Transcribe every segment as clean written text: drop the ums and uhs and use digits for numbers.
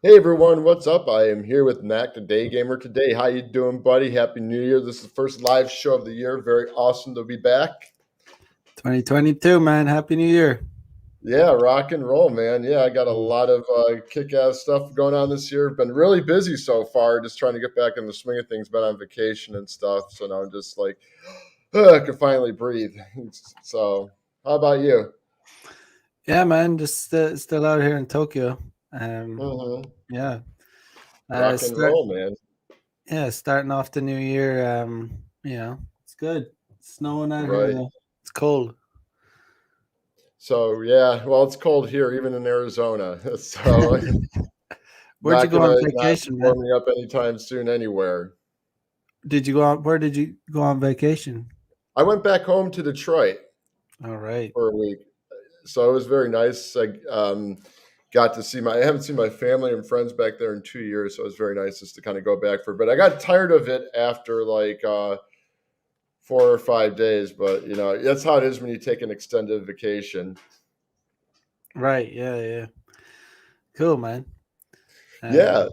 Hey everyone, what's up? I am here with Mac the Day Gamer today. How you doing, buddy? Happy New Year. This is the first live show of the year. Very awesome to be back. 2022, man. Happy New Year. Yeah, rock and roll, man. Yeah, I got a lot of kick-ass stuff going on this year. Been really busy so far, just trying to get back in the swing of things. Been on vacation and stuff, so now I'm just like, I can finally breathe. So, how about you? Yeah, man. Just still out here in Tokyo. Um, hmm yeah. Rock and Start. roll, man. Yeah, starting off the new year. It's good. It's snowing out here Right. though. It's cold. So yeah, well, it's cold here, even in Arizona. So Where'd you not go on gonna not vacation, man? warming up anytime soon anywhere. Did you go on? Where did you go on vacation? I went back home to Detroit All right. for a week, so it was very nice. I got to see I haven't seen my family and friends back there in 2 years, so it was very nice just to kind of go back for. But I got tired of it after like 4 or 5 days. But that's how it is when you take an extended vacation. Right. Yeah. Yeah. Cool, man. Yeah. Um,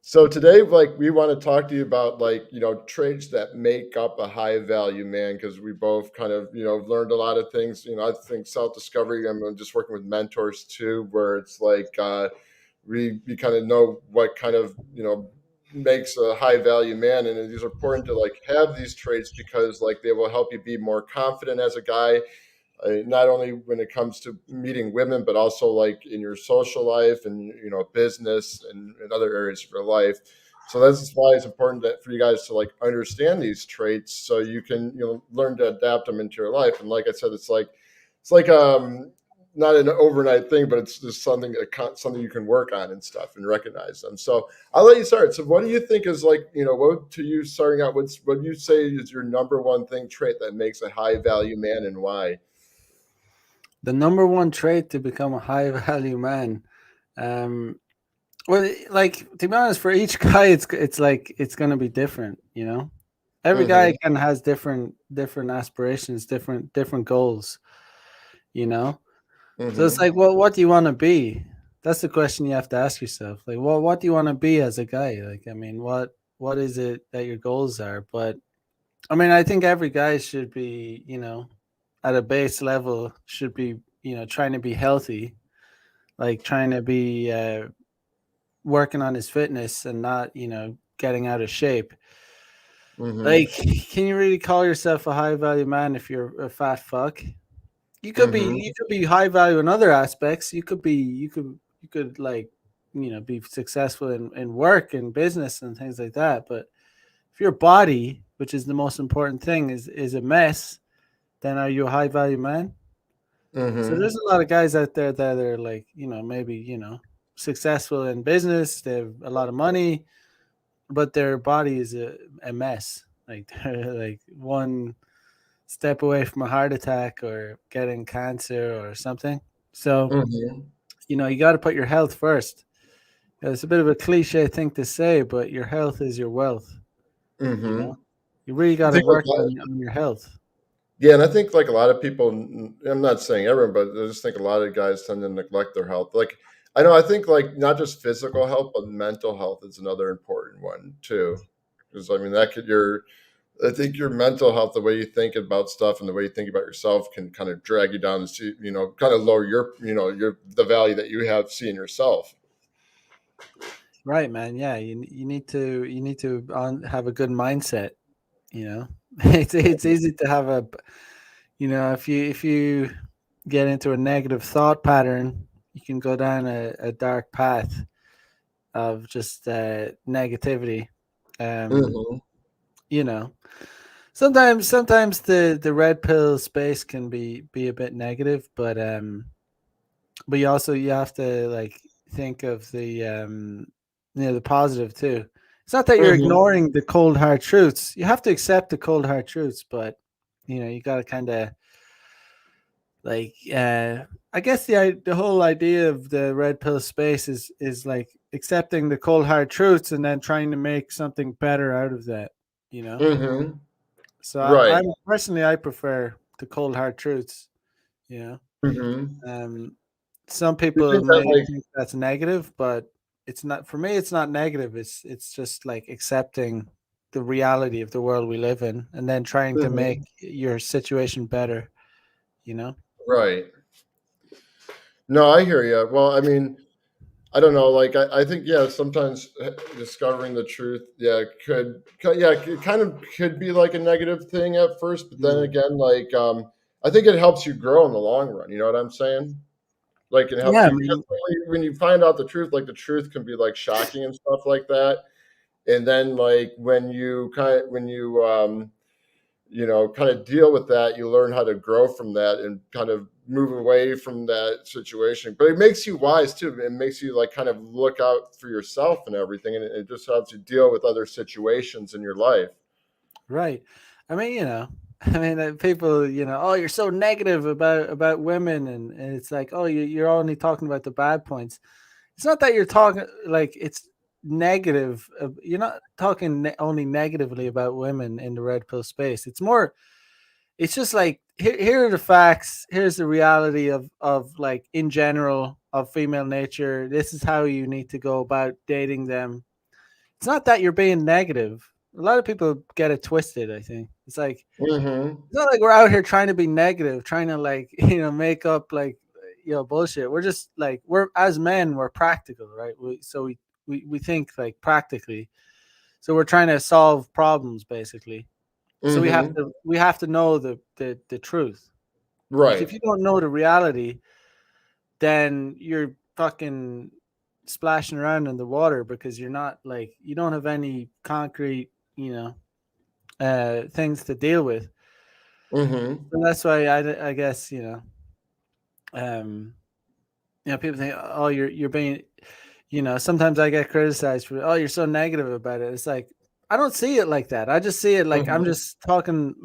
So today, like, we want to talk to you about like traits that make up a high value man because we both kind of learned a lot of things. I think self discovery. I'm just working with mentors too, where it's like we kind of know what kind of makes a high value man, and it is important to like have these traits because like they will help you be more confident as a guy, not only when it comes to meeting women, but also like in your social life and business and other areas of your life. So that's why it's important that for you guys to like understand these traits so you can learn to adapt them into your life. And like I said, it's like not an overnight thing, but it's just something you can work on and stuff and recognize them. So I'll let you start. So what do you think is like what to you starting out? What do you say is your number one thing trait that makes a high value man and why? the number one trait to become a high value man. Um, Well, like to be honest, for each guy, it's like it's gonna be different. Every guy Mhm, kind of has different aspirations, different goals. You know, so it's mhm, like, well, what do you want to be? That's the question you have to ask yourself. Like, well, what do you want to be as a guy? Like, I mean, what is it that your goals are? But I mean, I think every guy should be, at a base level, should be, trying to be healthy, like trying to be working on his fitness and not, getting out of shape. mhm, Like, can you really call yourself a high value man if you're a fat fuck? mhm, You could be high value in other aspects. You could like, be successful in work and business and things like that. But if your body, which is the most important thing, is a mess, then are you a high value man? So mhm. there's a lot of guys out there that are like, maybe, successful in business, they have a lot of money, but their body is a mess. Like they're like one step away from a heart attack or getting cancer or something. So, Mhm, you got to put your health first. It's a bit of a cliche thing to say, but your health is your wealth. You know, mhm. you really I got to think like work on your health. yeah, and I think like a lot of people, I'm not saying everyone, but I just think a lot of guys tend to neglect their health. Like I think like not just physical health, but mental health is another important one too. Because I mean that could your I think your mental health, the way you think about stuff and the way you think about yourself can kind of drag you down and see, kind of lower your the value that you have seeing yourself. Right, man. Yeah, you need to have a good mindset. You know, it's easy to have if you get into a negative thought pattern, you can go down a dark path of just negativity. Um, Mhm, you know, sometimes the red pill space can be a bit negative, but you have to like think of the positive too. It's not that you're mhm, ignoring the cold hard truths. You have to accept the cold hard truths, but you got to kind of like I guess the whole idea of the red pill space is like accepting the cold hard truths and then trying to make something better out of that, you know. mhm. So Right. I'm personally I prefer the cold hard truths, you know. Mhm. Um, Some You people think that may like think that's negative, but it's not for me. It's not negative. It's just like accepting the reality of the world we live in, and then trying to make Mhm, your situation better. You know? right. No, I hear you. Well, I mean, I don't know. Like, I think, yeah, sometimes discovering the truth, yeah, yeah, it kind of could be like a negative thing at first, but then Mm. again, like, I think it helps you grow in the long run. You know what I'm saying? Like, it helps Yeah, I you because mean, when you find out the truth, like, the truth can be like shocking and stuff like that. And then, like, when you kind of deal with that, you learn how to grow from that and kind of move away from that situation. But it makes you wise too. It makes you like kind of look out for yourself and everything, and it just helps you deal with other situations in your life. right. I mean, I mean, people, oh, you're so negative about women, and it's like, oh, you're only talking about the bad points. It's not that you're talking like it's negative. You're not talking only negatively about women in the red pill space. It's more. It's just like here are the facts. Here's the reality of like in general of female nature. This is how you need to go about dating them. It's not that you're being negative. A lot of people get it twisted. I think it's like Mm-hmm. it's not like we're out here trying to be negative, trying to like make up like bullshit. We're just like we're as men, we're practical, right? We think like practically. So we're trying to solve problems basically. So Mm-hmm. we have to know the truth. Like if Right. you don't know the reality, then you're fucking splashing around in the water because you're not like you don't have any concrete, things to deal with. Mm-hmm. And that's why I guess um, people think, oh, you're being, sometimes I get criticized for, oh, you're so negative about it. It's like I don't see it like that. I just see it like I'm Mm-hmm. just talking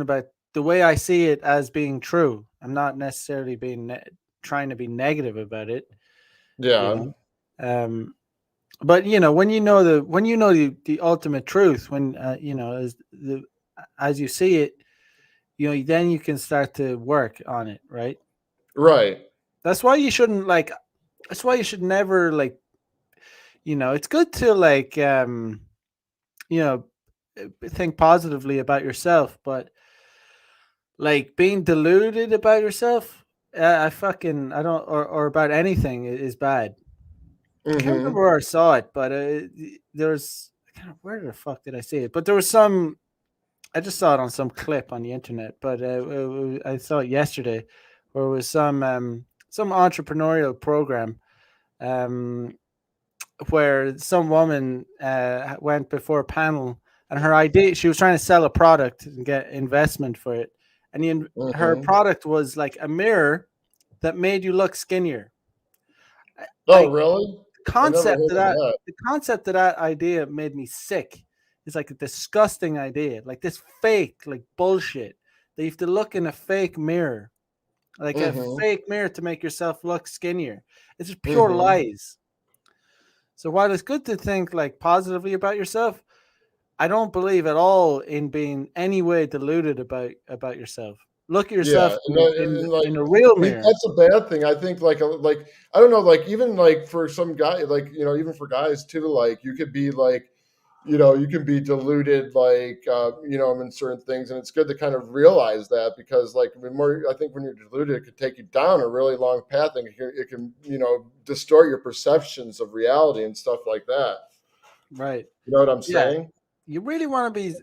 about the way I see it as being true. I'm not necessarily trying to be negative about it, you Yeah. know. Um, but when you know the ultimate truth, when as you see it, then you can start to work on it, right? Right. That's why you shouldn't like. That's why you should never like. It's good to like you know think positively about yourself, but like being deluded about yourself, I don't or about anything is bad. I can't Mm-hmm. remember where I saw it, but there was where the fuck did I see it? But there was some. I just saw it on some clip on the internet, but I saw it yesterday, where it was some entrepreneurial program um, where some woman went before a panel, and her idea, she was trying to sell a product and get investment for it, and her Mm-hmm. product was like a mirror that made you look skinnier. Oh, Like really? I never concept heard of of that that. the concept of that idea made me sick. It's like a disgusting idea, like this fake like bullshit that you have to look in a fake mirror, like a Mm-hmm. fake mirror to make yourself look skinnier. It's just pure Mm-hmm. lies. So while it's good to think like positively about yourself, I don't believe at all in being any way deluded about yourself. Look at Yeah, yourself and, like, in a real I mean, mirror. that's a bad thing. I think, like I don't know, like even like for some guy, like even for guys too, like you could be like, you can be deluded, like in certain things, and it's good to kind of realize that because, like, I think when you're deluded, it could take you down a really long path, and it can distort your perceptions of reality and stuff like that. Right. You know what I'm Yeah. saying? You really want to be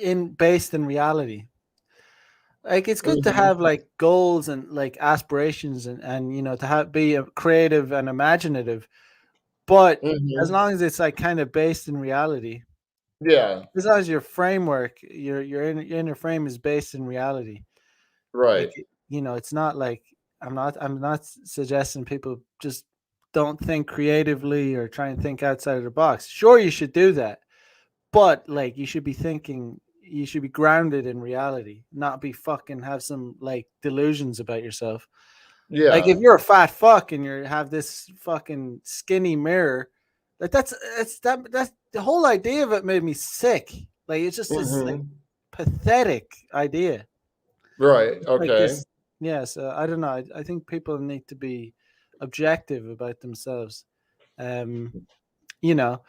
in based in reality. Like it's good to Hmm. have like goals and like aspirations and to have be creative and imaginative, but as Hmm. long as it's like kind of based in reality, Yeah. as long as your framework, your inner frame is based in reality. Like Right. it's not like I'm not suggesting people just don't think creatively or try and think outside of the box. Sure, you should do that, but like you should be grounded in reality, not be fucking have some like delusions about yourself. Like if Yeah. you're a fat fuck and you have this fucking skinny mirror, like that's the whole idea of it made me sick. Like it's just this like Hmm. pathetic idea. Right. Like Okay. Yes, I don't know. I think people need to be objective about themselves. Um, you know,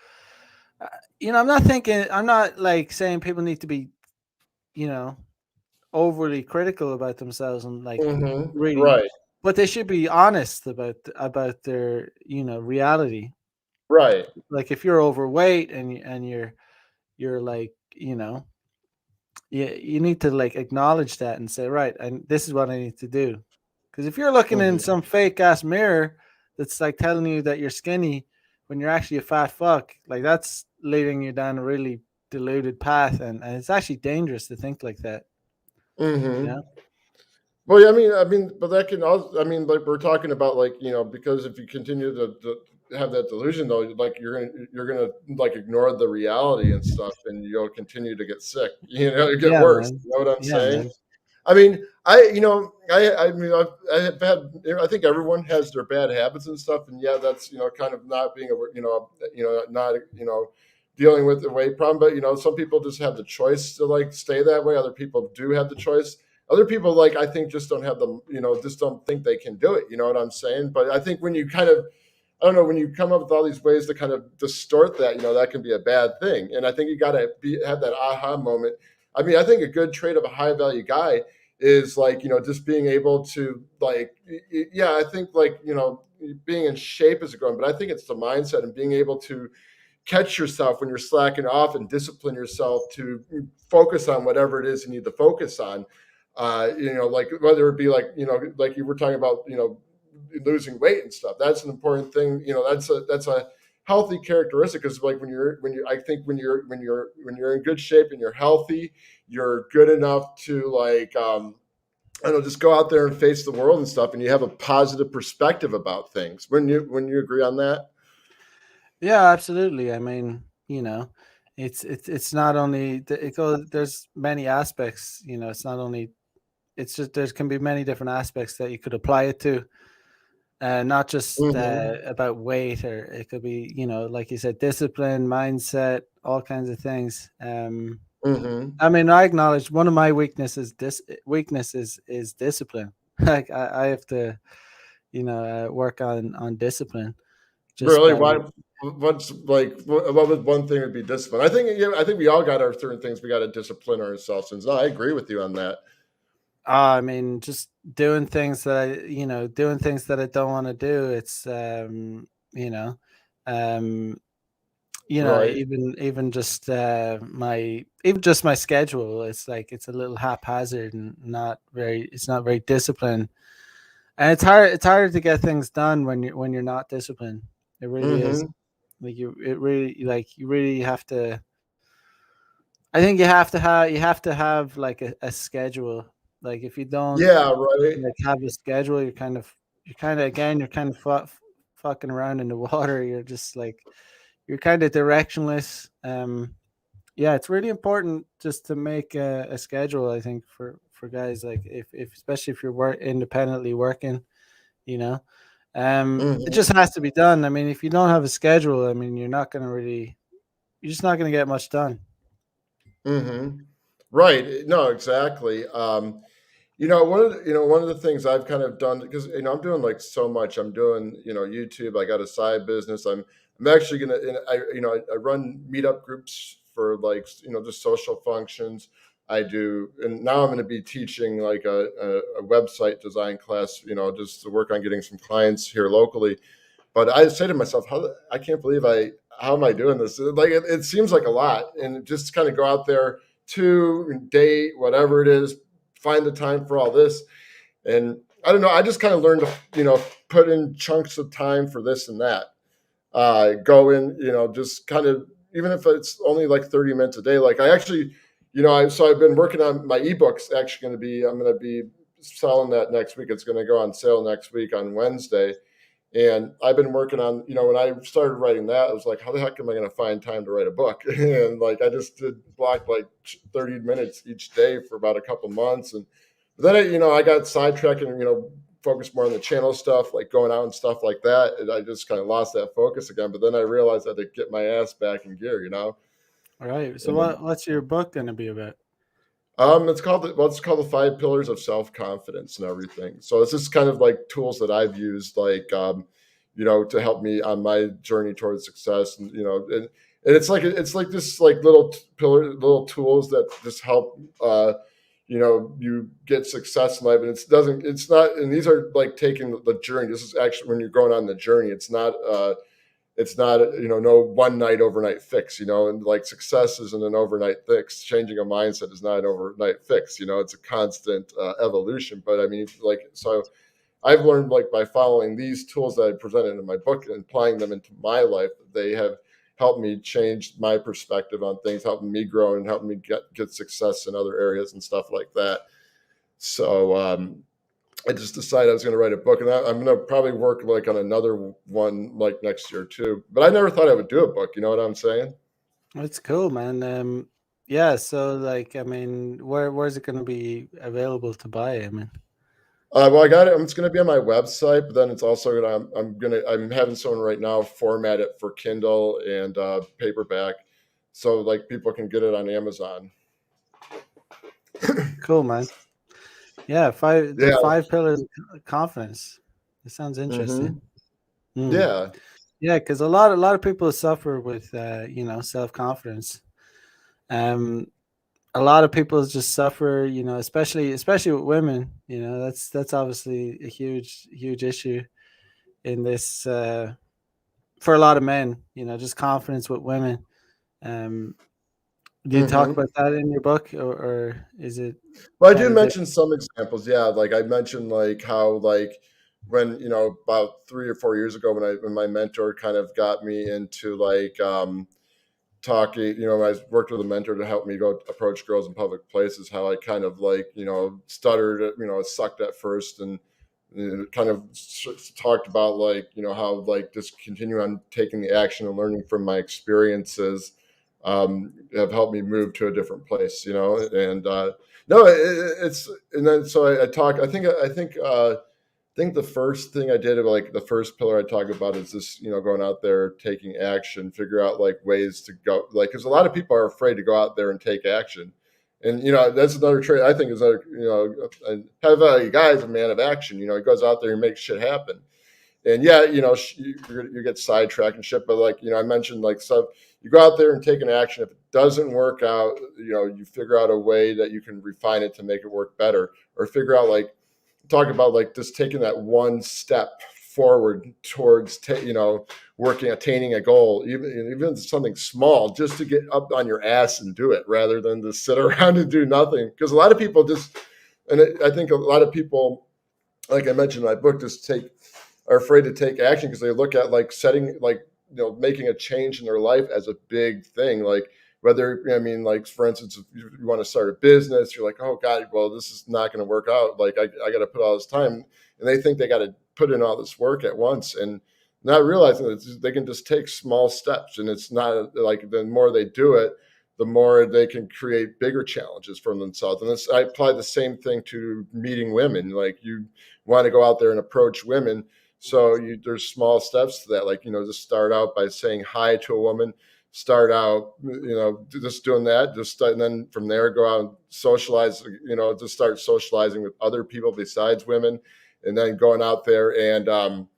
uh, I'm not thinking. I'm not like saying people need to be, you know, overly critical about themselves and like really, Right. but they should be honest about their, reality. Right. Like if you're overweight and you're like, you need to like acknowledge that and say, right, and this is what I need to do. Because if you're looking in Hmm. some fake ass mirror that's like telling you that you're skinny when you're actually a fat fuck, like that's leading you down a really deluded path, and it's actually dangerous to think like that. You Hmm. know? Well, yeah, but that can also, like we're talking about, like because if you continue to have that delusion, though, like you're gonna like ignore the reality and stuff, and you'll continue to get sick. You get Yeah, worse. man. You know what I'm Yeah, saying? man. I've had, I think everyone has their bad habits and stuff, and yeah, that's kind of not being a not dealing with the weight problem, but some people just have the choice to like stay that way. Other people do have the choice. Other people, like, I think, just don't have the just don't think they can do it. You know what I'm saying? But I think when you kind of, I don't know, when you come up with all these ways to kind of distort that, that can be a bad thing. And I think you got to have that aha moment. I think a good trait of a high value guy is like just being able to like yeah, I think like being in shape is a growing, but I think it's the mindset and being able to catch yourself when you're slacking off and discipline yourself to focus on whatever it is you need to focus on. Like whether it be like like you were talking about losing weight and stuff. That's an important thing. That's a healthy characteristic, because like when you I think when you're in good shape and you're healthy, you're good enough to like I don't know, just go out there and face the world and stuff, and you have a positive perspective about things. When you agree on that? Yeah, absolutely. I mean, it's not only it goes. There's many aspects. It's not only. It's just there can be many different aspects that you could apply it to. Not just Mm-hmm. about weight, or it could be, like you said, discipline, mindset, all kinds of things. Mm-hmm. I mean, I acknowledge one of my weaknesses is discipline. Like I have to, work on discipline just Really? by Why? What's like? What would one thing would be discipline? I think I think we all got our certain things we got to discipline ourselves. And no, I agree with you on that. I mean, just doing things that I don't want to do. It's um, Right. even just my schedule. It's like it's a little haphazard and it's not very disciplined, and it's harder to get things done when you're not disciplined. It really is. Mm-hmm. Like you really have to. I think you have to have like a schedule. Like if you don't Yeah. Right. like have a schedule, you're kind of fucking around in the water. You're just like you're kind of directionless. Yeah, it's really important just to make a schedule. I think for guys, like if especially if you're independently working, you know, it Mm-hmm. just has to be done. I mean, if you don't have a schedule, I mean, you're just not gonna get much done. Mm-hmm. Right. No, exactly. One of the things I've kind of done, because I'm doing like so much. I'm doing YouTube. I got a side business. I'm actually gonna I run meetup groups for like just social functions. I do, and now I'm going to be teaching like a website design class. Just to work on getting some clients here locally. But I say to myself, I can't believe how am I doing this? Like it seems like a lot, and just kind of go out there to date whatever it is, find the time for all this, and I don't know. I just kind of learned to put in chunks of time for this and that. Go in, just kind of, even if it's only like 30 minutes a day. Like I actually, I've been working on my ebooks. Actually, I'm going to be selling that next week. It's going to go on sale next week on Wednesday, and I've been working on, when I started writing that, I was like, how the heck am I going to find time to write a book? And like, I just did block like 30 minutes each day for about a couple months. And then I got sidetracked and, focused more on the channel stuff, like going out and stuff like that. And I just kind of lost that focus again. But then I realized I had to get my ass back in gear. All right. So And what's your book gonna be about? It's called the Five Pillars of Self Confidence and everything. So it's just kind of like tools that I've used, like to help me on my journey towards success, and it's like this like little tools that just help you get success in life, and it's not, and these are like taking the journey. This is actually when you're going on the journey. It's not no one night overnight fix, and like success isn't an overnight fix. Changing a mindset is not an overnight fix. It's a constant evolution. But I mean, like, so I've learned, like, by following these tools that I presented in my book and applying them into my life, they have helped me change my perspective on things, helping me grow and helping me get success in other areas and stuff like that. So I just decided I was going to write a book, and I'm going to probably work like on another one like next year too. But I never thought I would do a book. You know what I'm saying? It's cool, man. Yeah. So, like, I mean, where's it going to be available to buy? I mean, Well, I got it. It's going to be on my website, but then it's also going to. I'm having someone right now format it for Kindle and paperback, so like people can get it on Amazon. cool, man. Yeah, the Yeah. five pillars of confidence. It sounds interesting. Hmm. Hmm. Yeah. Yeah, because a lot of people suffer with self confidence. Um, a lot of people just suffer, especially with women. That's obviously a huge issue in this for a lot of men. Just confidence with women. Um, do you talk Hmm. about that in your book, or is it Well, I kind do of different? mention some examples. Yeah, like I mentioned, like how, like, when about 3 or 4 years ago, when my mentor kind of got me into like talking, I worked with a mentor to help me go approach girls in public places, how I kind of like stuttered, sucked at first, and kind of talked about, like, how, like, just continue on taking the action and learning from my experiences have helped me move to a different place, and no, it's, and then so I talk. I think the first thing I did, like the first pillar I talk about, is this, going out there, taking action, figure out like ways to go, like, because a lot of people are afraid to go out there and take action. And, that's another trait I think is, and have a guy's a man of action. He goes out there and makes shit happen. And yeah, you get sidetracked and shit, but like, I mentioned, like, so you go out there and take an action. If it doesn't work out, you figure out a way that you can refine it to make it work better, or figure out, like, talk about, like, just taking that one step forward towards working, attaining a goal, even something small, just to get up on your ass and do it, rather than to sit around and do nothing. Because a lot of people just, I think a lot of people, like I mentioned in my book, are afraid to take action because they look at, like, setting, like, making a change in their life as a big thing. Like, whether, I mean, like, for instance, if you want to start a business, you're like, oh God, well, this is not going to work out. Like, I got to put all this time, and they think they got to put in all this work at once, and not realizing that they can just take small steps. And it's not like, the more they do it, the more they can create bigger challenges for themselves. And I apply the same thing to meeting women. Like, you want to go out there and approach women, so there's small steps to that. Like, just start out by saying hi to a woman. Start out, just doing that. And then from there, go out and socialize. Just start socializing with other people besides women, and then going out there and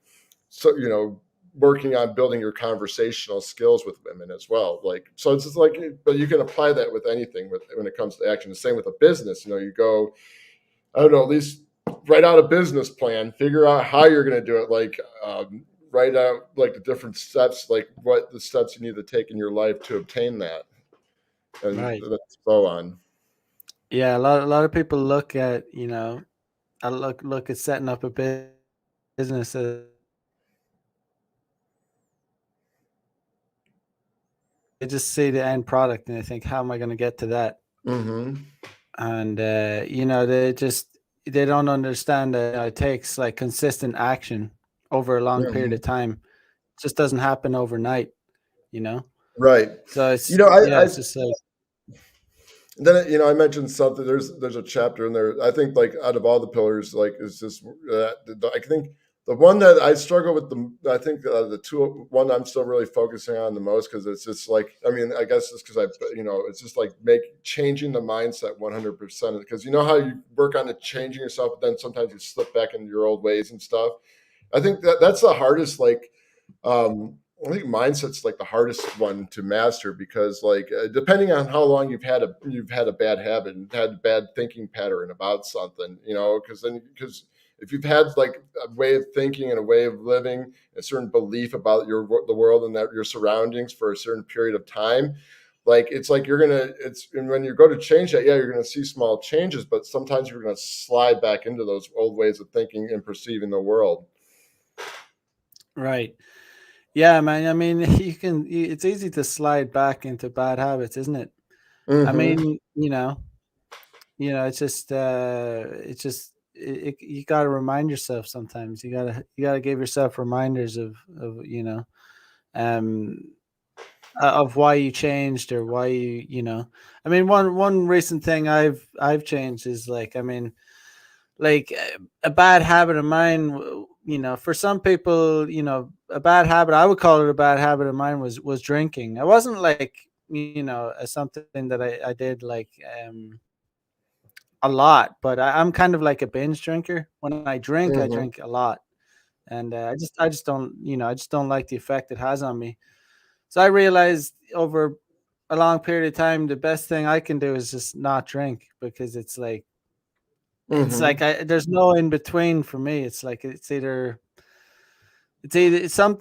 so working on building your conversational skills with women as well. Like, so it's just like, but you can apply that with anything when it comes to action. The same with a business. You go, I don't know, at least write out a business plan, figure out how you're going to do it. Like, write out, like, the different steps, like what the steps you need to take in your life to obtain that, and Right. so on. Yeah, a lot of people look at I look at setting up a business as they just see the end product and they think, how am I going to get to that? Hmm. And they don't understand that it takes like consistent action over a long period of Hmm. time. It just doesn't happen overnight, you know. Right. So You it's know, yeah, I it's just like then, I mentioned something. There's a chapter in there. I think, like, out of all the pillars, like, is this, I think The one that I struggle with I think the two one I'm still really focusing on the most because it's just like I mean I guess it's because it's just like make changing the mindset 100% because you know how you work on it changing yourself, but then sometimes you slip back into your old ways and stuff. I think that's the hardest. I think mindset's like the hardest one to master because, depending on how long you've had a bad habit and had a bad thinking pattern about something, because if you've had like a way of thinking and a way of living, a certain belief about the world and that your surroundings for a certain period of time, it's like and when you go to change that, yeah, you're gonna see small changes, but sometimes you're gonna slide back into those old ways of thinking and perceiving the world. Right. Yeah, man. I mean, it's easy to slide back into bad habits, isn't it? I Mm-hmm. mean, it's just you got to remind yourself sometimes. You got to give yourself reminders of um of why you changed or why I mean, one recent thing I've changed is like, I mean, like a bad habit of mine, for some people, a bad habit, I would call it a bad habit of mine was drinking. I wasn't like, something that I did like a lot, but I'm kind of like a binge drinker. When I Mm-hmm. drink a lot, and I just don't, I just don't like the effect it has on me. So I realized over a long period of time, the best thing I can do is just not drink, because it's like Mm-hmm. there's no in between for me. It's like it's some,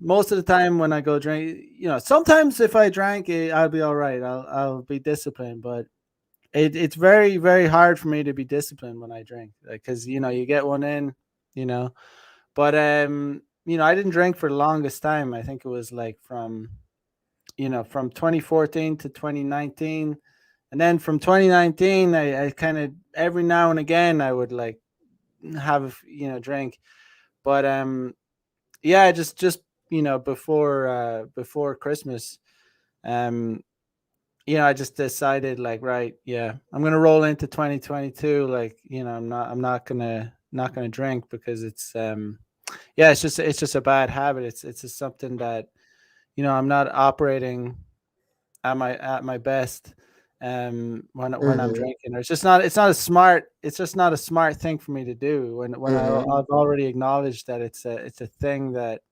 most of the time when I go drink, sometimes if I drank, I'll be all right. I'll be disciplined, but it's very, very hard for me to be disciplined when I drink, because you get one in, you know. But I didn't drink for the longest time. I think it was like from 2014 to 2019, and then from 2019, I kind of every now and again I would like have drink, but yeah, just before Christmas, um I just decided, like, right, yeah, I'm gonna roll into 2022. Like, I'm not gonna drink, because yeah, it's just a bad habit. It's just something that I'm not operating at my best when I'm Mm-hmm. drinking. Or it's just not a smart thing for me to do when Mm-hmm. I've already acknowledged that it's a thing that,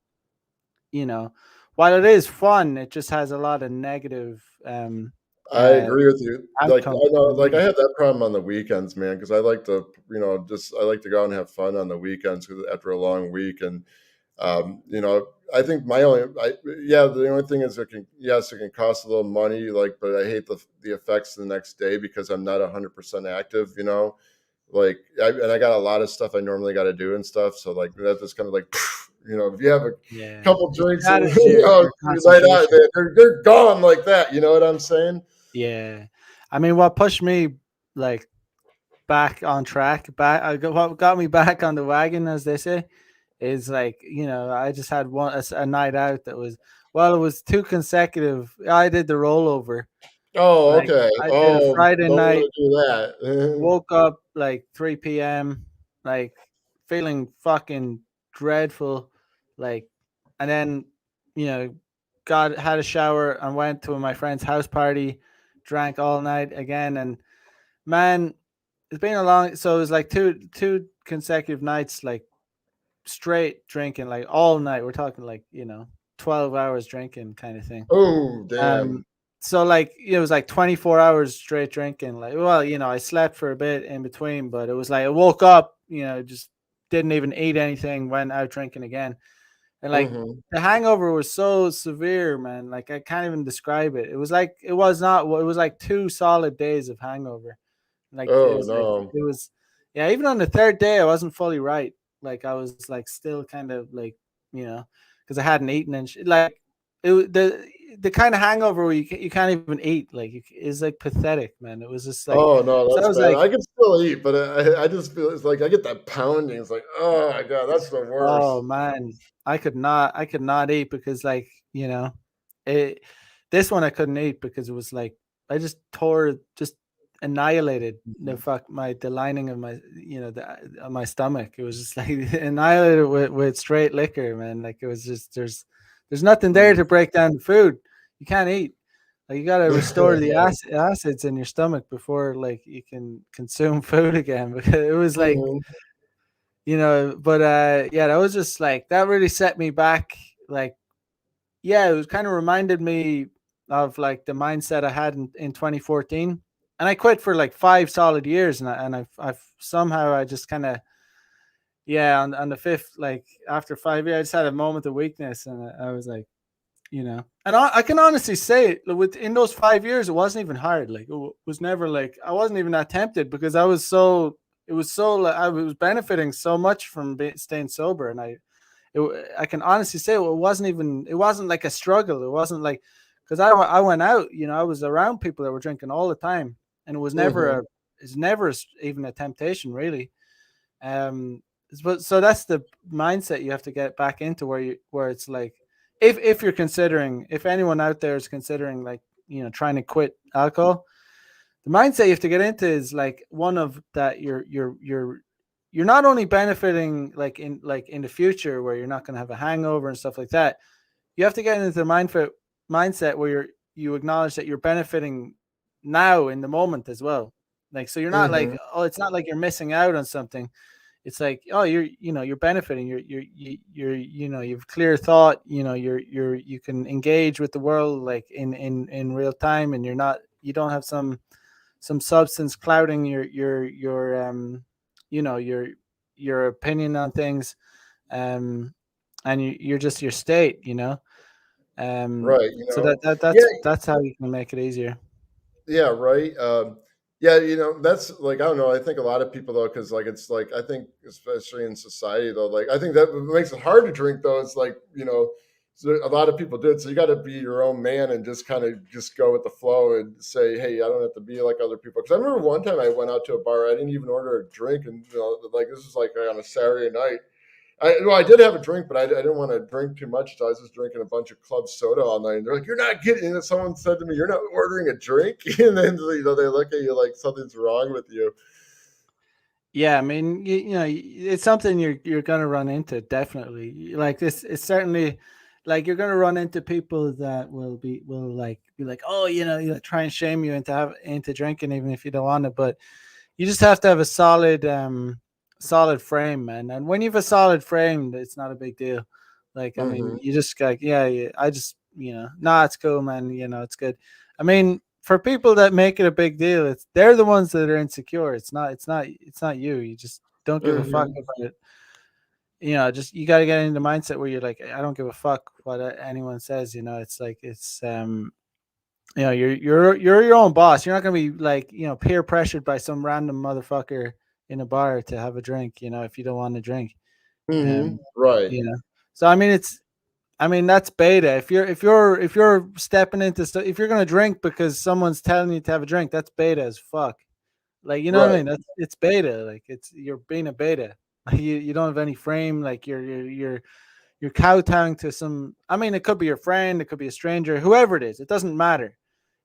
you know, while it is fun, it just has a lot of negative I uh agree with you. Like outcomes I know, for like I me. have that problem on the weekends, man, because I like to, just I like to go out and have fun on the weekends 'cause after a long week, and I think yeah, the only thing is it can cost a little money, but I hate the effects the next day because I'm not 100% active, and I got a lot of stuff I normally got to do and stuff, so like that just kind of like, if you have a Yeah, couple it drinks, shatters your you night out, concentration. they're gone like that. You know what I'm saying? Yeah, I mean, what pushed me like back on track, what got me back on the wagon, as they say, is like, I just had a night out that was, well, it was two consecutive. I did the rollover. Oh, Like, okay. I did a Oh, Friday don't night, want to do that. woke up like 3 p.m., like feeling fucking dreadful, like, and then, you know, had a shower and went to my friend's house party, drank all night again, and man, it's been a long. So it was like two consecutive nights, like straight drinking, like all night. We're talking like 12 hours drinking kind of thing. Oh, Um, damn. so like it was like 24 hours straight drinking. Like, well, I slept for a bit in between, but it was like I woke up, just didn't even eat anything, went out drinking again, and like Hmm. the hangover was so severe, man. Like I can't even describe it. It was like it was not. It was like 2 solid days of hangover. Oh no. It was, yeah. Even on the third day, I wasn't fully right. Like I was like still kind of like, because I hadn't eaten and like the kind of hangover where you can't even eat. Like is like pathetic, man. It was just like, Oh no, so I that's was bad. like, I can still eat, but I just feel it's like I get that pounding. It's like, oh my god, that's the oh worst. man, I could not eat, because like, it this one I couldn't eat because it was like I just tore just annihilated the Mhm. fuck my the lining of my of my stomach. It was just like annihilated with straight liquor, man. Like it was just there's nothing there Mm. to break down the food. You can't eat. Like you got to restore the acids in your stomach before like you can consume food again. Because it was like Mhm. but yeah, that was just like that really set me back. Like yeah, it was kind of reminded me of like the mindset I had in 2014. And I quit for like 5 solid years, I've somehow I just kind of yeah on the fifth, like after 5 years, I just had a moment of weakness, and I was like, and I can honestly say within those 5 years, it wasn't even hard. Like it was never like I wasn't even that tempted because I was so it was so like I was benefiting so much from staying sober, and I can honestly say it wasn't like a struggle. It wasn't like because I went out, I was around people that were drinking all the time, and Mhm. it's never even a temptation really. Um, but so that's the mindset you have to get back into where it's like if you're considering if anyone out there is considering like trying to quit alcohol, the mindset you have to get into is like one of that you're not only benefiting like in the future where you're not going to have a hangover and stuff like that. You have to get into the mindset where you acknowledge that you're benefiting now in the moment as well. Like so you're not like, Mhm. oh, it's not like you're missing out on something. It's like, oh, you're benefiting. You've clear thought. You can engage with the world like in real time, and you don't have some substance clouding your you know your opinion on things, um and you're just your state, Right. so that's how you can make it easier. Yeah, right. Yeah, that's like I don't know. I think a lot of people though, because like it's like I think especially in society though, like I think that what makes it hard to drink though. It's like so a lot of people do it. So you got to be your own man and just kind of just go with the flow and say, hey, I don't have to be like other people. Because I remember one time I went out to a bar, I didn't even order a drink, and like this was like on a Saturday night. I did have a drink, but I didn't want to drink too much, so I was just drinking a bunch of club soda all night. And they're like, "You're not getting." And someone said to me, "You're not ordering a drink," and then they look at you like something's wrong with you. Yeah, I mean, it's something you're gonna run into definitely. Like this, it's certainly like you're gonna run into people that will like be like, oh, try and shame you into drinking even if you don't want it. But you just have to have a solid frame, man. And when you have a solid frame, it's not a big deal. Like, I mean, Hmm. you just like, yeah, I just, nah, it's cool, man. It's good. I mean, for people that make it a big deal, they're the ones that are insecure. It's not you. You just don't give a fuck Hmm. about it. Just you got to get in the mindset where you're like, I don't give a fuck what anyone says. It's like you're your own boss. You're not gonna be like peer pressured by some random motherfucker in a bar to have a drink. If you don't want to drink, Hmm. um, Right. you know. So I mean that's beta. If you're stepping into stuff, if you're gonna drink because someone's telling you to have a drink, that's beta as fuck. Like you know what I Right. mean? It's beta. Like you're being a beta. You don't have any frame. Like you're kowtowing to some. I mean, it could be your friend, it could be a stranger, whoever it is. It doesn't matter.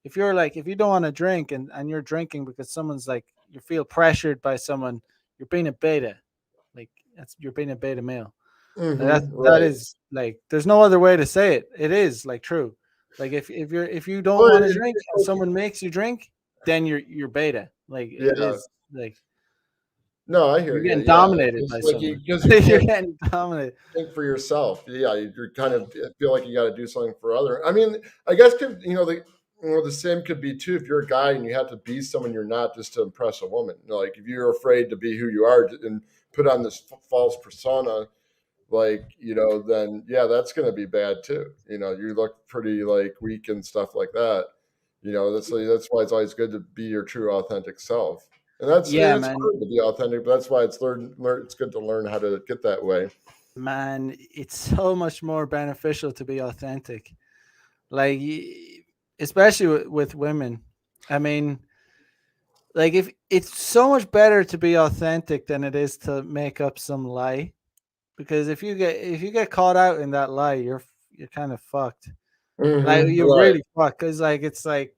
If you don't want to drink and you're drinking because someone's like you feel pressured by someone, you're being a beta. Like you're being a beta male. Like, that Right. is like there's no other way to say it. It is like true. Like if you don't Well, want to drink it's and like, someone makes you drink, then you're beta. Like it yeah. is like No, I hear you're you. getting Yeah, dominated it's by like someone. because you You're can't getting dominated. think for yourself. Yeah, you're kind of feel like you got to do something for other. I mean, I guess the same could be too if you're a guy and you have to be someone you're not just to impress a woman. Like if you're afraid to be who you are and put on this false persona, like then yeah, that's going to be bad too. You look pretty like weak and stuff like that. That's why it's always good to be your true authentic self. And Yeah, it's man. hard to be authentic, but that's why it's good to learn how to get that way. Man, it's so much more beneficial to be authentic. Like, especially with women. I mean, like if it's so much better to be authentic than it is to make up some lie. Because if you get caught out in that lie, you're kind of fucked. Like you're Right. really fucked. Cause like it's like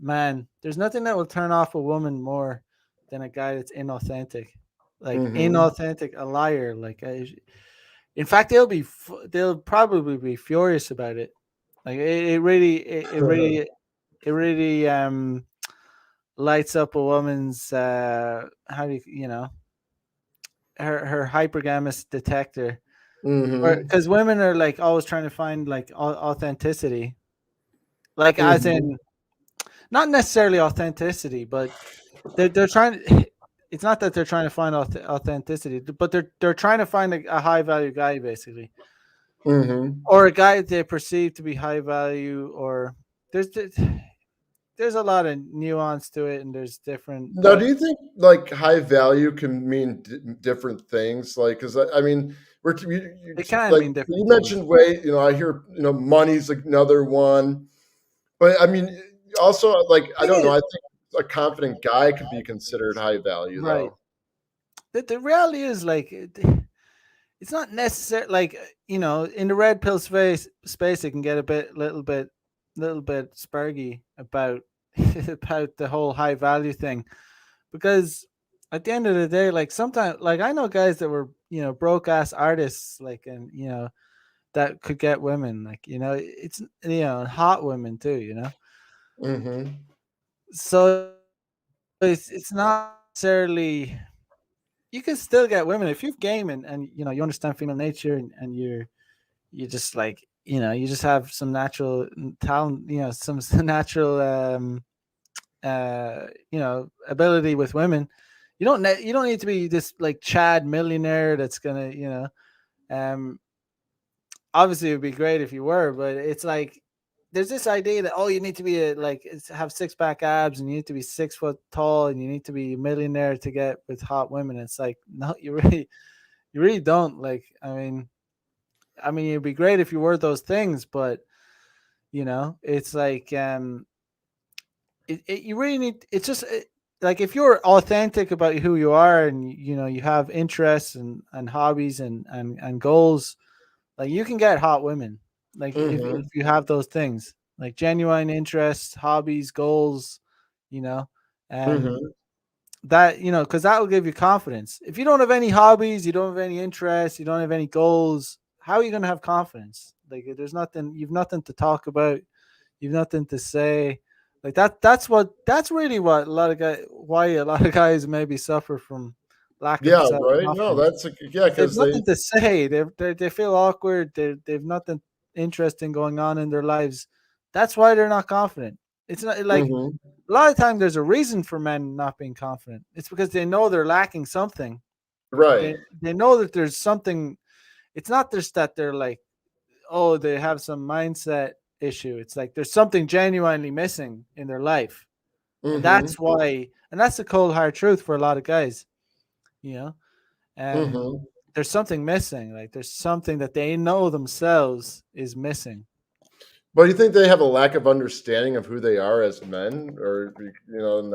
man, there's nothing that will turn off a woman more than a guy that's inauthentic, like Mhm. inauthentic, a liar. Like, in fact, they'll probably be furious about it. Like, it really lights up a woman's how do her hypergamous detector, or Mhm. because women are like always trying to find like authenticity, like as Mhm. in not necessarily authenticity, but they're trying to, it's not that they're trying to find authenticity, but they're trying to find a high value guy, basically, Mhm. or a guy that they perceive to be high value, or there's there's a lot of nuance to it, and there's different, Now, but do you think like high value can mean different things? Like, because I mean, it can like mean different you things. mentioned weight. I hear money's another one, but I mean, also like I Thing don't know. is, I think a confident guy could be considered high value, right, though. the reality is like it's not necessary, like in the red pill space it can get a little bit spargy about about the whole high value thing, because at the end of the day, like sometimes, like I know guys that were broke ass artists, like, and that could get women, like it's hot women too, Mm-hmm. so it's not necessarily, you can still get women if you've game, and you understand female nature, and you just like you just have some natural talent, some natural ability with women. You don't need to be this like Chad millionaire that's gonna um obviously it would be great if you were, but it's like there's this idea that, oh, you need to be have six pack abs, and you need to be 6 foot tall, and you need to be a millionaire to get with hot women. It's like, no, you really don't. Like, I mean it'd be great if you were those things, but it's like you really need, it's just like if you're authentic about who you are, and you have interests and hobbies and goals, like you can get hot women, like if Mm-hmm. you have those things, like genuine interests, hobbies, goals, you know um Mm-hmm. that because that will give you confidence. If you don't have any hobbies, you don't have any interests, you don't have any goals, how are you going to have confidence? Like, there's nothing, you've nothing to talk about, you've nothing to say. Like that's really what why a lot of guys maybe suffer from lack of Yeah. self Right. No, confidence. that's yeah, They've because they. nothing to say. They feel awkward. They've nothing interesting going on in their lives. That's why they're not confident. It's not like Mm-hmm. a lot of time there's a reason for men not being confident. It's because they know they're lacking something. Right. They know that there's something. It's not just that they're like, oh, they have some mindset issue. It's like there's something genuinely missing in their life. And Mm-hmm. that's why, and that's the cold hard truth for a lot of guys, you know. Um Mm-hmm. there's something missing. Like, there's something that they know themselves is missing. But do you think they have a lack of understanding of who they are as men, or and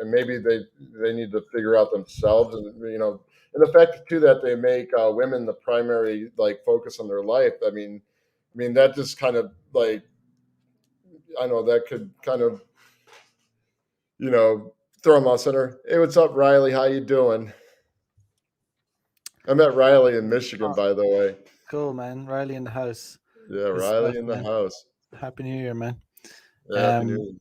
and maybe they need to figure out themselves, and the fact too that they make women the primary like focus on their life. I mean that just kind of like I know that could kind of you know throw them off center. Hey, what's up, Riley? How you doing? I met Riley in Michigan, Oh, by the way. cool, man. Riley in the house. Yeah, Good stuff, Riley in the man. house. Happy New Year, man. Yeah, happy New Um, Year.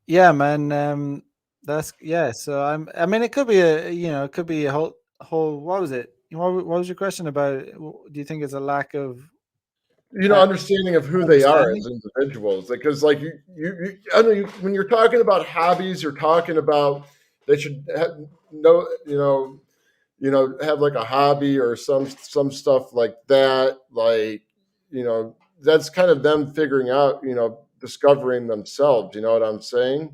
yeah, man. That's yeah. So I mean, it could be it could be a whole. What was it? What was your question about it? Do you think it's a lack of uh, Understanding of who they are understanding? as individuals, because like I know when you're talking about hobbies, you're talking about they should know, have like a hobby or some stuff like that. Like, that's kind of them figuring out, discovering themselves. You know what I'm saying?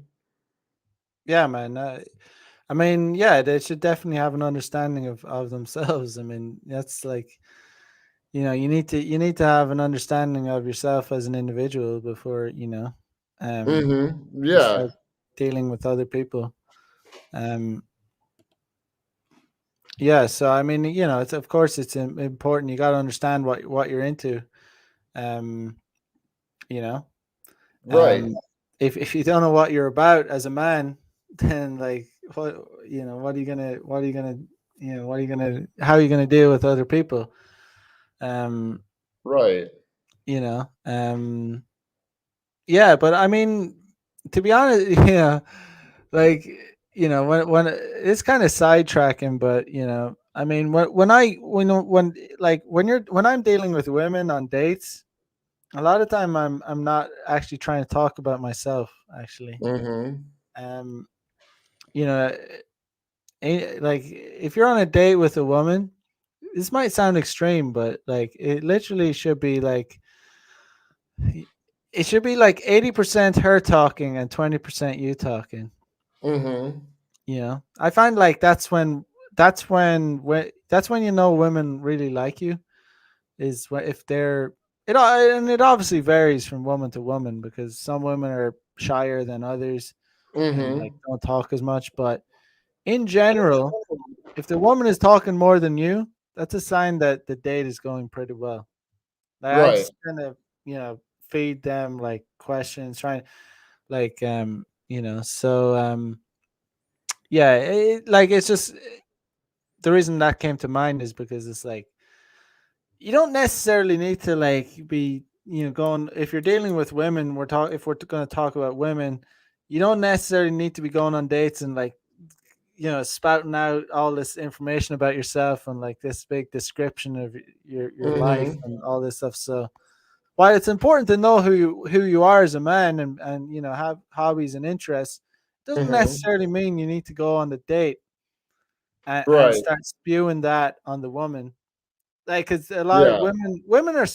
Yeah, man. I mean, yeah, they should definitely have an understanding of themselves. I mean, that's like you need to have an understanding of yourself as an individual before um Mm-hmm. you Yeah. start dealing with other people. Um, yeah, so I mean, it's, of course it's important. You got to understand what you're into. Um, you know, Right. um, if you don't know what you're about as a man, then like what what are you gonna what are you gonna how are you gonna deal with other people? Um, Right. you know, yeah, but I mean, to be honest, yeah, like when it's kind of sidetracking, but I mean, when I'm dealing with women on dates, a lot of time I'm not actually trying to talk about myself. Actually, Mm-hmm. um, you know, like if you're on a date with a woman, this might sound extreme, but like it literally should be like it should be like 80% her talking and 20% you talking. Mm-hmm. I find like that's when women really like you is if they're and it obviously varies from woman to woman because some women are shyer than others and like Mm-hmm. don't talk as much, but in general, if the woman is talking more than you, that's a sign that the date is going pretty well. Like I Right. just kind of, feed them like questions, trying like so yeah, like it's just the reason that came to mind is because it's like you don't necessarily need to like be going if you're dealing with women. If we're going to talk about women, you don't necessarily need to be going on dates and like spouting out all this information about yourself and like this big description of your life Mm-hmm. and all this stuff. So while it's important to know who you are as a man and have hobbies and interests, doesn't Mm-hmm. necessarily mean you need to go on the date and Right. start spewing that on the woman. Like, because a lot of Yeah. women are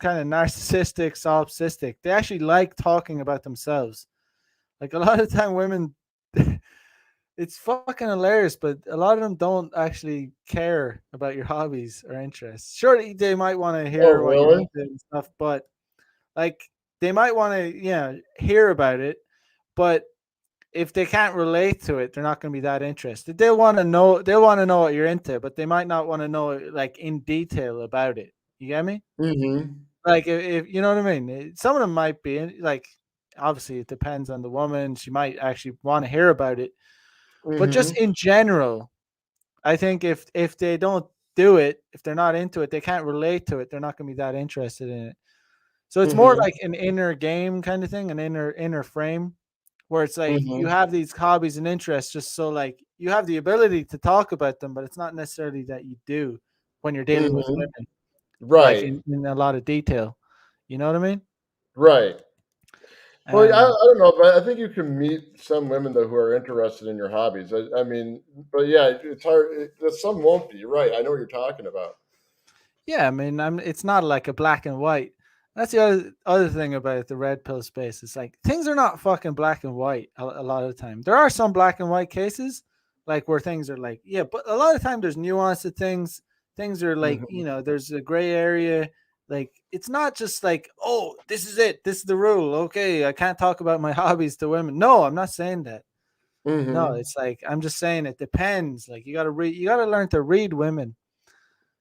kind of narcissistic, solipsistic. They actually like talking about themselves. Like a lot of the time, women, it's fucking hilarious, but a lot of them don't actually care about your hobbies or interests. Sure, they might want to Oh, hear what you're really? into and stuff, but like they might want to, hear about it. But if they can't relate to it, they're not going to be that interested. They'll want to know. They'll want to know what you're into, but they might not want to know like in detail about it. You get me? Mm-hmm. Like if you know what I mean. Some of them might be like. Obviously, it depends on the woman. She might actually want to hear about it, but just Mm-hmm. in general, I think if they don't do it, if they're not into it, they can't relate to it. They're not going to be that interested in it. So it's more Mm-hmm. like an inner game kind of thing, an inner frame where it's like you Mm-hmm. have these hobbies and interests just so like you have the ability to talk about them, but it's not necessarily that you do when you're dealing with Mm-hmm. women, like Right. in a lot of detail. You know what I mean? Right. Well, I Um, don't know, but I think you can meet some women though who are interested in your hobbies. I mean, but yeah, it's hard. Some won't be. You're right. I know what you're talking about. Yeah, I mean, it's not like a black and white. That's the other thing about the red pill space. It's like things are not fucking black and white a lot of the time. There are some black and white cases, like where things are like, yeah, but a lot of time there's nuance to things. Things are like, Mm-hmm. there's a gray area. Like it's not just like, oh, this is it. This is the rule. Okay, I can't talk about my hobbies to women. No, I'm not saying that. No, Mm-hmm. it's like I'm just saying it depends. Like you gotta learn to read women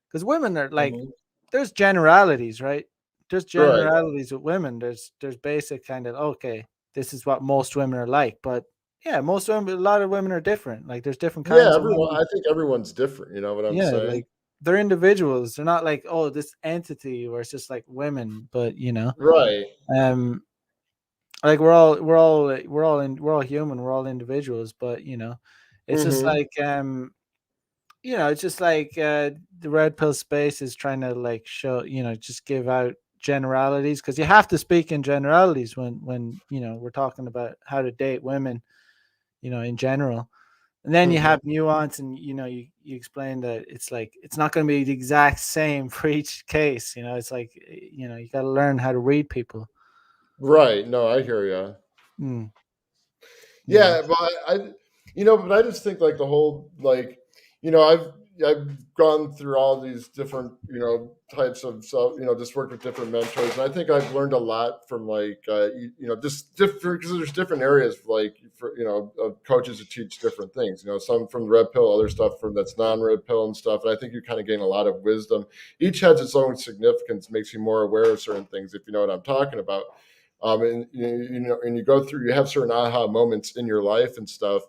because women are like Mm-hmm. there's generalities, right? There's Right. generalities with women. There's basic kind of okay, this is what most women are like, but yeah, most women, a lot of women are different. Like there's different Yeah. kinds of Everyone. women. I think everyone's different. You know what I'm Yeah, saying? like they're individuals. They're not like oh this entity where it's just like women, but Right. um, like we're all human. We're all individuals, but it's just Mm-hmm. like it's just like the red pill space is trying to like show, just give out generalities because you have to speak in generalities when we're talking about how to date women, in general. And then you Mm-hmm. have nuance, and you explain that it's like it's not going to be the exact same for each case. It's like you got to learn how to read people. Right. No, I hear you. Mm, you know. Yeah, but but I just think like the whole like, I've gone through all these different, types of self, just worked with different mentors, and I think I've learned a lot from like, just different because there's different areas like for of coaches who teach different things. Some from the red pill, other stuff from that's non-red pill and stuff. And I think you kind of gain a lot of wisdom. Each has its own significance, makes you more aware of certain things, if you know what I'm talking about. And and you go through, you have certain aha moments in your life and stuff.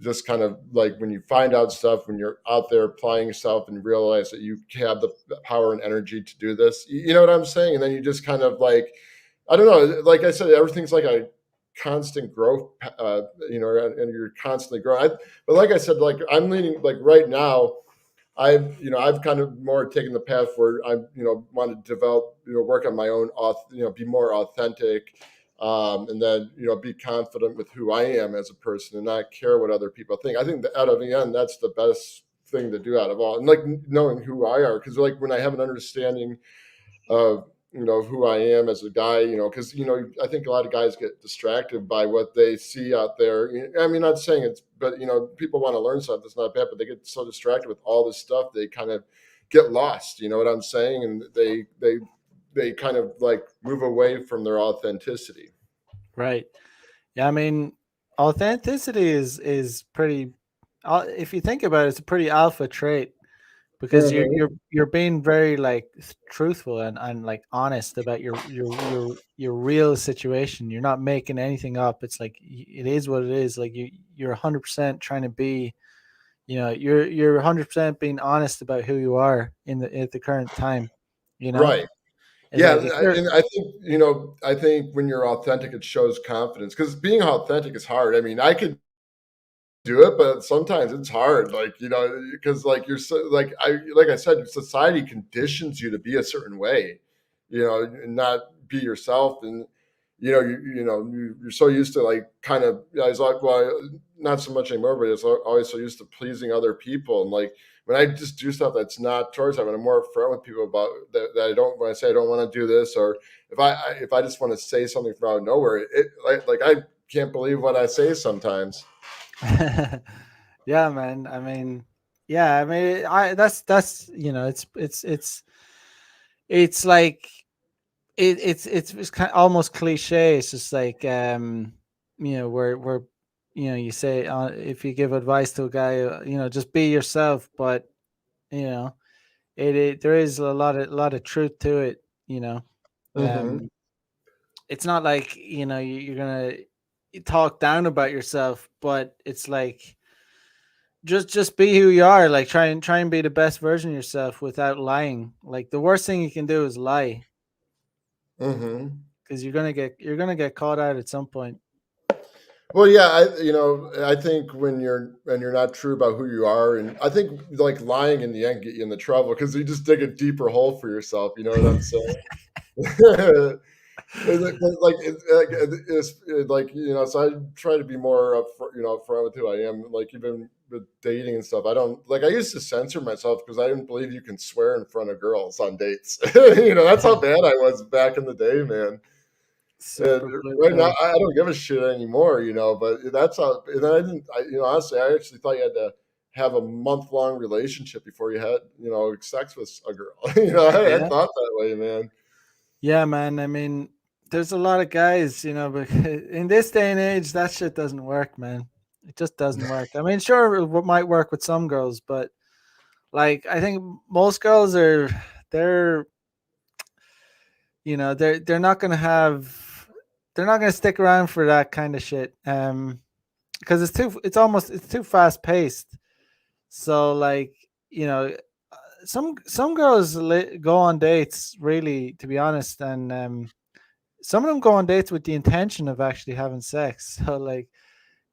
Just kind of like when you find out stuff, when you're out there applying yourself and realize that you have the power and energy to do this. You know what I'm saying? And then you just kind of like, I don't know, like I said, everything's like a constant growth, and you're constantly growing. But like I said, like I'm leaning, like right now, I've kind of more taken the path where I, want to develop, work on my own, be more authentic, and then, be confident with who I am as a person and not care what other people think. I think that out of the end, that's the best thing to do out of all, and like knowing who I are, because like when I have an understanding of, who I am as a guy, because I think a lot of guys get distracted by what they see out there. I mean, not saying it's, but people want to learn something. It's not bad, but they get so distracted with all this stuff, they kind of get lost. You know what I'm saying? And they kind of like move away from their authenticity. Right. Yeah, I mean, authenticity is pretty. If you think about it, it's a pretty alpha trait because Hmm. you're being very like truthful and like honest about your real situation. You're not making anything up. It's like it is what it is. Like you're 100% trying to be. You're 100% being honest about who you are in the at the current time. You know, Right. it's Yeah, like if you're and I think I think when you're authentic, it shows confidence because being authentic is hard. I mean, I could do it, but sometimes it's hard, like, because like you're so like I said, society conditions you to be a certain way, and not be yourself. And you're so used to like kind of, yeah, I was like, well, not so much anymore, but it's always so used to pleasing other people. And like when I just do stuff that's not towards that, when I'm more upfront with people about that, I don't, when I say I don't want to do this, or if I just want to say something from out of nowhere, it like I can't believe what I say sometimes. yeah, man. I mean, yeah, I mean, I that's it's like it's kind of almost cliche. It's just like where you say if you give advice to a guy, just be yourself, but you know there is a lot of truth to it. You know, Hmm. um, it's not like you're gonna talk down about yourself, but it's like just be who you are. Like try and be the best version of yourself without lying. Like the worst thing you can do is lie Hmm. because you're gonna get caught out at some point. Well, yeah, I think when you're not true about who you are, and I think like lying in the end get you into trouble because you just dig a deeper hole for yourself. You know what I'm saying? Like so I try to be more upfront with who I am. Like even with dating and stuff, I don't like. I used to censor myself because I didn't believe you can swear in front of girls on dates. That's how bad I was back in the day, man. And Super blue right now, pill. I don't give a shit anymore, But that's how. And then I didn't. Honestly, I actually thought you had to have a month-long relationship before you had, sex with a girl. I Yeah, thought that way, man. yeah, man. I mean, there's a lot of guys, but in this day and age, that shit doesn't work, man. It just doesn't work. I mean, sure, might work with some girls, but like, I think most girls they're, they're not gonna they're not gonna stick around for that kind of shit. Because it's too fast paced. So like, you know, some girls go on dates really, to be honest, and some of them go on dates with the intention of actually having sex. So like,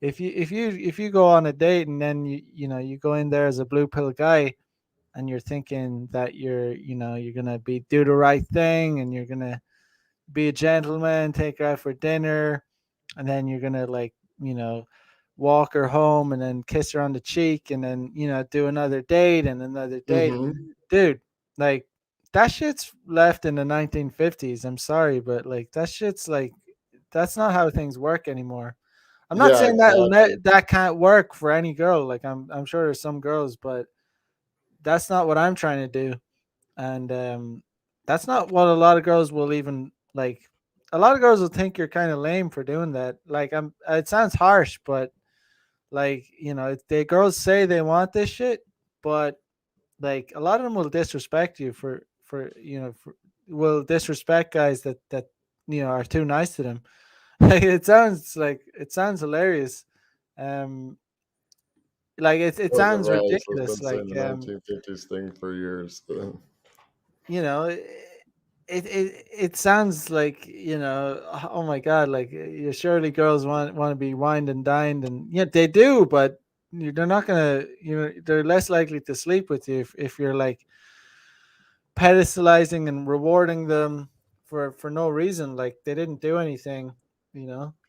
if you go on a date and then you go in there as a blue pill guy and you're thinking that you're gonna do the right thing and you're gonna be a gentleman, take her out for dinner, and then you're gonna like you know walk her home and then kiss her on the cheek and then do another date and another date, Hmm. dude. Like that shit's left in the 1950s. I'm sorry, but like that shit's like that's not how things work anymore. I'm not Yeah, saying that exactly. that can't work for any girl. Like I'm sure there's some girls, but that's not what I'm trying to do. And that's not what a lot of girls will even like. A lot of girls will think you're kind of lame for doing that. Like it sounds harsh, but like the girls say they want this shit, but like a lot of them will disrespect you for will disrespect guys that are too nice to them. It sounds hilarious. Um, like it Right, sounds right. So it's been ridiculous. saying the 1950s thing for years. You know, it sounds like, oh my god, like, surely girls want to be wined and dined, and yeah, they do, but they're not gonna, they're less likely to sleep with you if you're like pedestalizing and rewarding them for no reason, like they didn't do anything.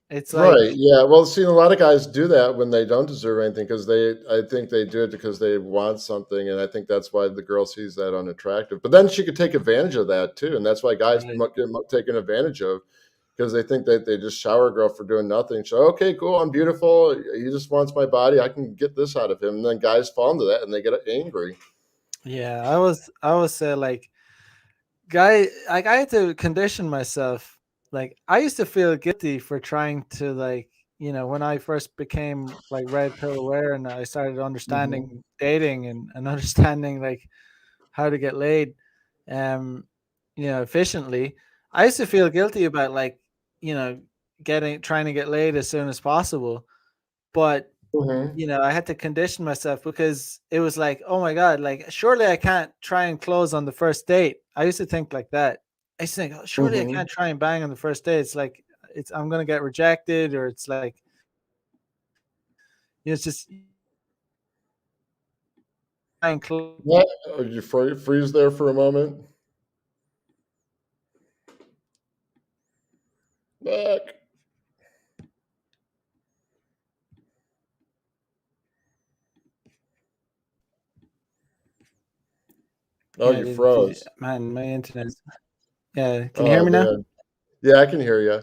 It's like, Right. Yeah. Well, see, a lot of guys do that when they don't deserve anything because I think they do it because they want something. And I think that's why the girl sees that unattractive. But then she could take advantage of that too. And that's why guys right. get taken advantage of because they think that they just shower a girl for doing nothing. So, okay, cool. I'm beautiful. He just wants my body. I can get this out of him. And then guys fall into that and they get angry. Yeah, I was say like, guy, like, I had to condition myself. Like, I used to feel guilty for trying to, like, when I first became like red pill aware and I started Hmm. understanding dating and understanding like how to get laid, um efficiently. I used to feel guilty about, like, you know getting trying to get laid as soon as possible, but Hmm. I had to condition myself because it was like, oh my God, like, surely I can't try and close on the first date. I used to think like that. I used to think, oh, surely I Hmm. can't try and bang on the first date. It's like, I'm gonna get rejected, or it's like, it's just try and close. What? You freeze there for a moment? Back. Oh, Yeah, you froze. man, my internet. Yeah, can you hear Oh, me now? man. Yeah, I can hear you. Yeah.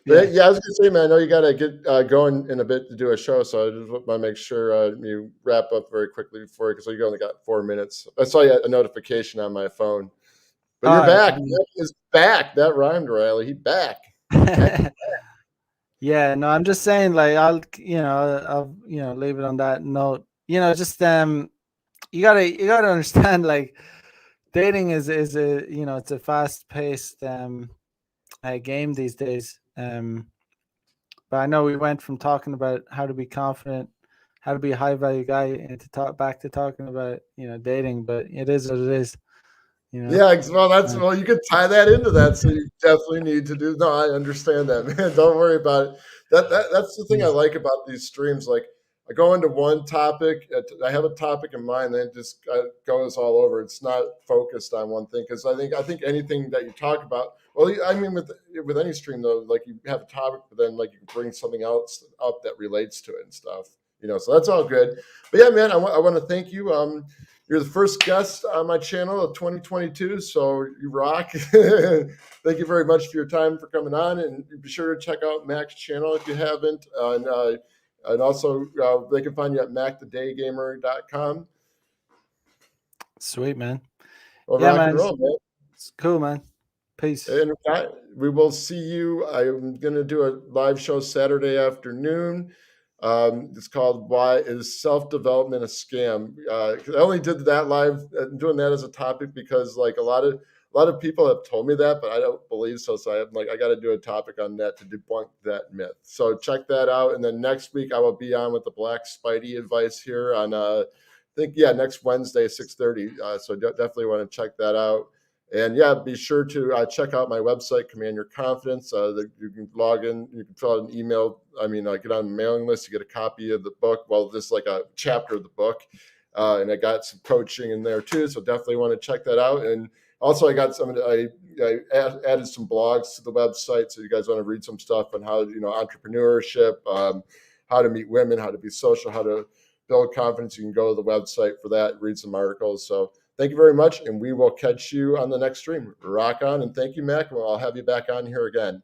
But yeah, I was gonna say, man, I know you gotta get going in a bit to do a show, so I just want to make sure you wrap up very quickly before because you only got 4 minutes. I saw you a notification on my phone, but you're All right. back. Nick is back. That rhymed, Riley. He back. Back. Yeah, no, I'm just saying, like, I'll leave it on that note. Just you gotta understand, like, dating is a it's a fast paced game these days. But I know we went from talking about how to be confident, how to be a high value guy, into talk back to talking about dating. But it is what it is. You know. Yeah, well, Uh, you could tie that into that, so you definitely need to do. No, I understand that, man. Don't worry about it. That's the thing I yes. like about these streams. Like, I go into one topic, I have a topic in mind, then it just goes all over. It's not focused on one thing because I think anything that you talk about. Well, I mean, with any stream though, like you have a topic, but then like you can bring something else up that relates to it and stuff. So that's all good. But yeah, man, I want to thank you. You're the first guest on my channel of 2022, so you rock. Thank you very much for your time for coming on, and be sure to check out Mac's channel if you haven't. And also, they can find you at macthedaygamer.com. Sweet, man. Well, Yeah, rock and man. roll, man. It's cool, man. Peace. And with that, we will see you. I'm going to do a live show Saturday afternoon. It's called "Why Is Self Development a Scam?" 'Cause I only did that live, doing that as a topic because like a lot of people have told me that, but I don't believe so. So I'm like, I got to do a topic on that to debunk that myth. So check that out. And then next week I will be on with the Black Spidey advice here on I think yeah next Wednesday 6:30. So definitely want to check that out. And yeah, be sure to check out my website, Command Your Confidence. You can log in, you can fill out an email. I mean, get on the mailing list, you get a copy of the book. Well, this is like a chapter of the book. And I got some coaching in there too. So definitely want to check that out. And also, I got I added some blogs to the website. So you guys want to read some stuff on how, entrepreneurship, how to meet women, how to be social, how to build confidence. You can go to the website for that, read some articles. So thank you very much, and we will catch you on the next stream. Rock on, and thank you, Mac. Well, I'll have you back on here again.